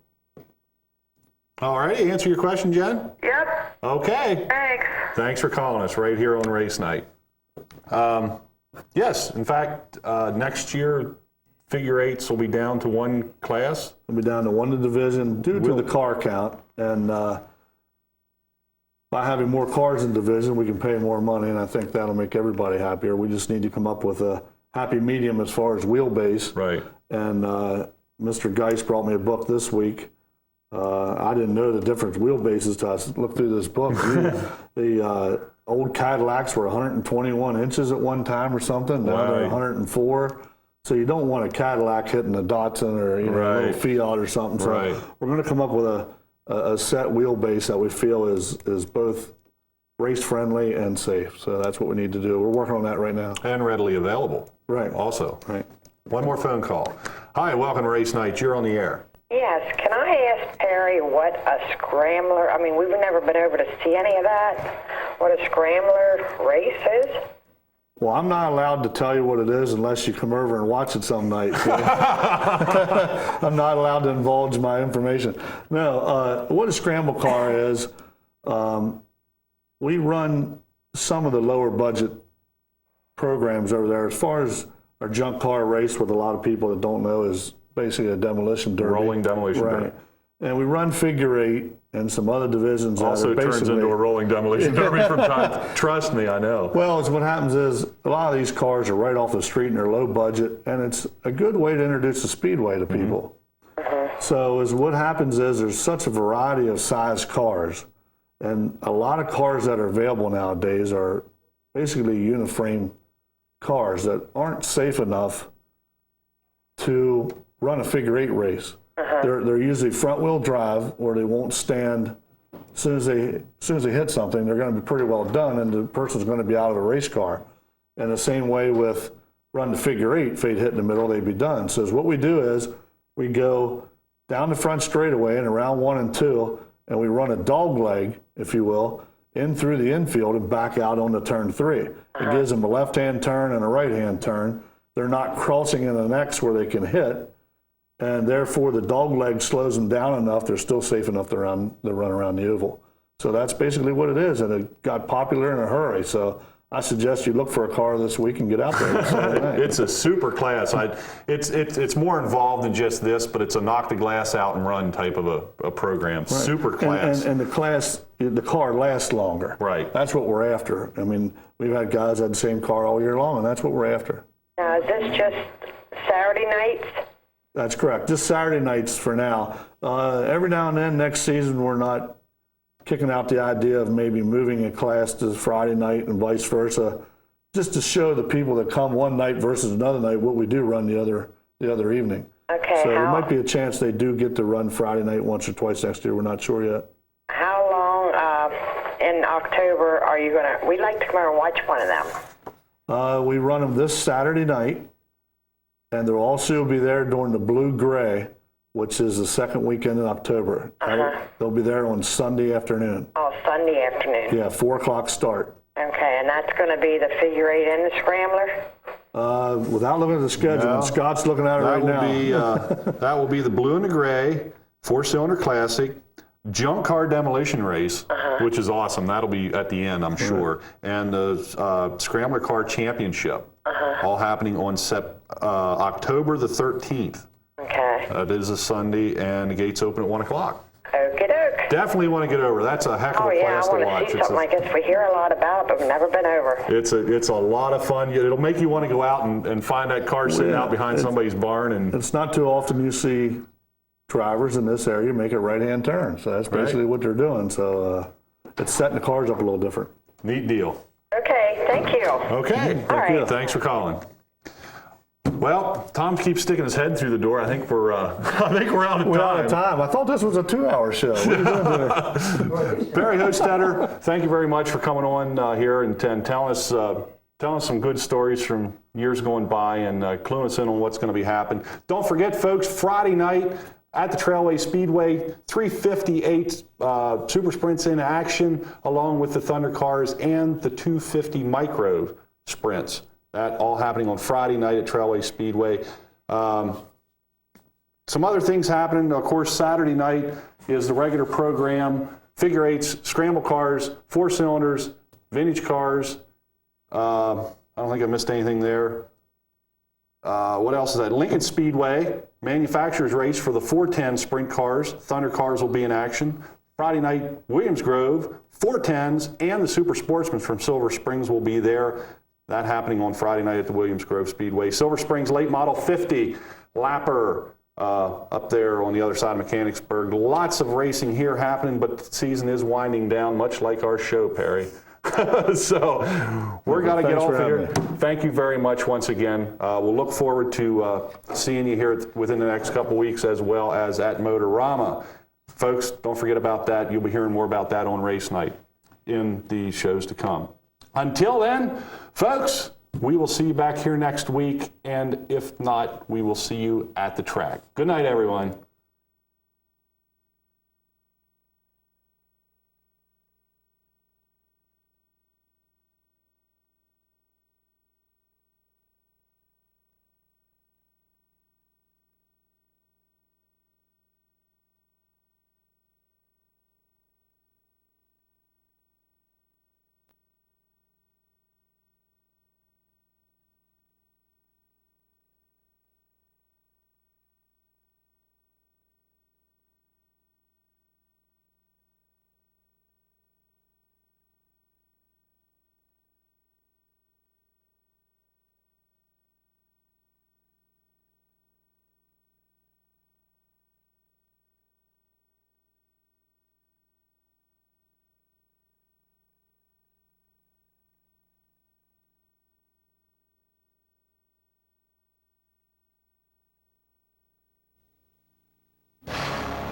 All right, answer your question, Jen? Yep. Okay. Thanks. Thanks for calling us right here on Race Night. Yes, in fact, next year, figure eights will be down to 1 class. We'll be down to 1 division due to the car count. And by having more cars in division, we can pay more money, and I think that'll make everybody happier. We just need to come up with a happy medium as far as wheelbase. Right. And Mr. Geist brought me a book this week. I didn't know the difference wheelbases until I looked through this book. The old Cadillacs were 121 inches at one time or something. Now they're 104. So you don't want a Cadillac hitting a Datsun or a little Fiat or something. So we're going to come up with a set wheelbase that we feel is both race friendly and safe. So that's what we need to do. We're working on that right now. And readily available. Right. Also. Right. One more phone call. Hi, welcome to Race Night. You're on the air. Yes, can I ask Perry what a scrambler, I mean, we've never been over to see any of that, what a scrambler race is? Well, I'm not allowed to tell you what it is unless you come over and watch it some night. I'm not allowed to divulge my information. No, what a scramble car is, we run some of the lower budget programs over there. As far as our junk car race, with a lot of people that don't know, is basically a demolition derby. Rolling demolition derby. And we run figure eight and some other divisions. Also turns into a rolling demolition derby from time. Trust me, I know. Well, what happens is a lot of these cars are right off the street and they're low budget, and it's a good way to introduce the speedway to people. So what happens is there's such a variety of size cars, and a lot of cars that are available nowadays are basically uniframe cars that aren't safe enough to run a figure eight race. They're usually front wheel drive, or they won't stand. As soon as they hit something, they're going to be pretty well done, and the person's going to be out of a race car. And the same way with run the figure eight, if they'd hit in the middle, they'd be done. So what we do is we go down the front straightaway and around 1 and 2, and we run a dog leg, if you will, in through the infield and back out onto turn 3. It gives them a left-hand turn and a right-hand turn. They're not crossing in an X where they can hit, and therefore the dog leg slows them down enough. They're still safe enough to run around the oval. So that's basically what it is, and it got popular in a hurry. So I suggest you look for a car this week and get out there. It's a super class. It's more involved than just this, but it's a knock the glass out and run type of a program. Right. Super class. And the car lasts longer. Right. That's what we're after. I mean, we've had guys that had the same car all year long, and that's what we're after. Now, is this just Saturday nights? That's correct. Just Saturday nights for now. Every now and then, next season, we're not kicking out the idea of maybe moving a class to Friday night and vice versa, just to show the people that come one night versus another night what we do run the other evening. Okay. So there might be a chance they do get to run Friday night once or twice next year. We're not sure yet. How long in October are you gonna? We'd like to come over and watch one of them. We run them this Saturday night, and they'll also be there during the Blue Gray, which is the second weekend in October. They'll be there on Sunday afternoon. Oh, Sunday afternoon. Yeah, 4 o'clock start. Okay, and that's going to be the figure eight and the scrambler? Without looking at the schedule, and Scott's looking at it right now. That will be the Blue and the Gray, 4-cylinder classic, junk car demolition race, which is awesome. That'll be at the end, I'm sure. And the Scrambler Car Championship, all happening on October the 13th. Okay. It is a Sunday, and the gates open at 1 o'clock. Okie doke. Definitely want to get over. That's a heck of a class to watch. I want to see something like this. We hear a lot about it, but we've never been over. It's a lot of fun. It'll make you want to go out and find that car sitting out behind somebody's barn. And it's not too often you see drivers in this area make a right-hand turn. So that's basically what they're doing. So it's setting the cars up a little different. Neat deal. Okay, thank you. Okay. All right. Thanks for calling. Well, Tom keeps sticking his head through the door. I think we're out of time. We're out of time. I thought this was a 2-hour show. What are you doing today? Barry Hostetter, thank you very much for coming on here and telling us some good stories from years going by and cluing us in on what's going to be happening. Don't forget, folks, Friday night at the Trailway Speedway, 358 Super Sprints in action, along with the Thunder Cars and the 250 Micro Sprints. That all happening on Friday night at Trailway Speedway. Some other things happening. Of course, Saturday night is the regular program. Figure eights, scramble cars, 4-cylinders, vintage cars. I don't think I missed anything there. What else is that? Lincoln Speedway, manufacturer's race for the 410 sprint cars. Thunder Cars will be in action. Friday night, Williams Grove, 410s, and the Super Sportsman from Silver Springs will be there. That happening on Friday night at the Williams Grove Speedway. Silver Springs late model 50, Lapper up there on the other side of Mechanicsburg. Lots of racing here happening, but the season is winding down, much like our show, Perry. So we're going to get off of here. Thank you very much once again. We'll look forward to seeing you here within the next couple weeks, as well as at Motorama. Folks, don't forget about that. You'll be hearing more about that on race night in the shows to come. Until then, folks, we will see you back here next week, and if not, we will see you at the track. Good night, everyone.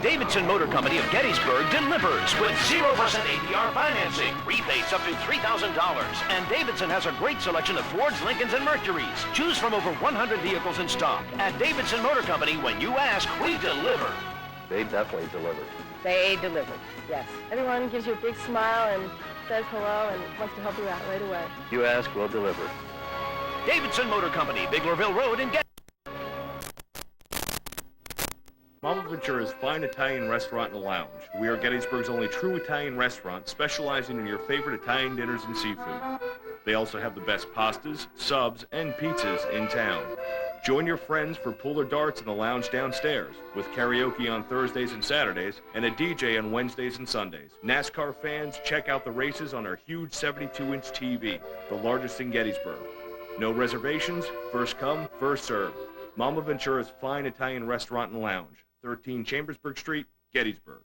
Davidson Motor Company of Gettysburg delivers with 0% APR financing, rebates up to $3,000. And Davidson has a great selection of Fords, Lincolns, and Mercuries. Choose from over 100 vehicles in stock. At Davidson Motor Company, when you ask, we deliver. They definitely delivered. They delivered, yes. Everyone gives you a big smile and says hello and wants to help you out right away. You ask, we'll deliver. Davidson Motor Company, Biglerville Road in Gettysburg. Mama Ventura's fine Italian restaurant and lounge. We are Gettysburg's only true Italian restaurant, specializing in your favorite Italian dinners and seafood. They also have the best pastas, subs, and pizzas in town. Join your friends for pool or darts in the lounge downstairs, with karaoke on Thursdays and Saturdays, and a DJ on Wednesdays and Sundays. NASCAR fans, check out the races on our huge 72-inch TV, the largest in Gettysburg. No reservations, first come, first serve. Mama Ventura's fine Italian restaurant and lounge. 13 Chambersburg Street, Gettysburg.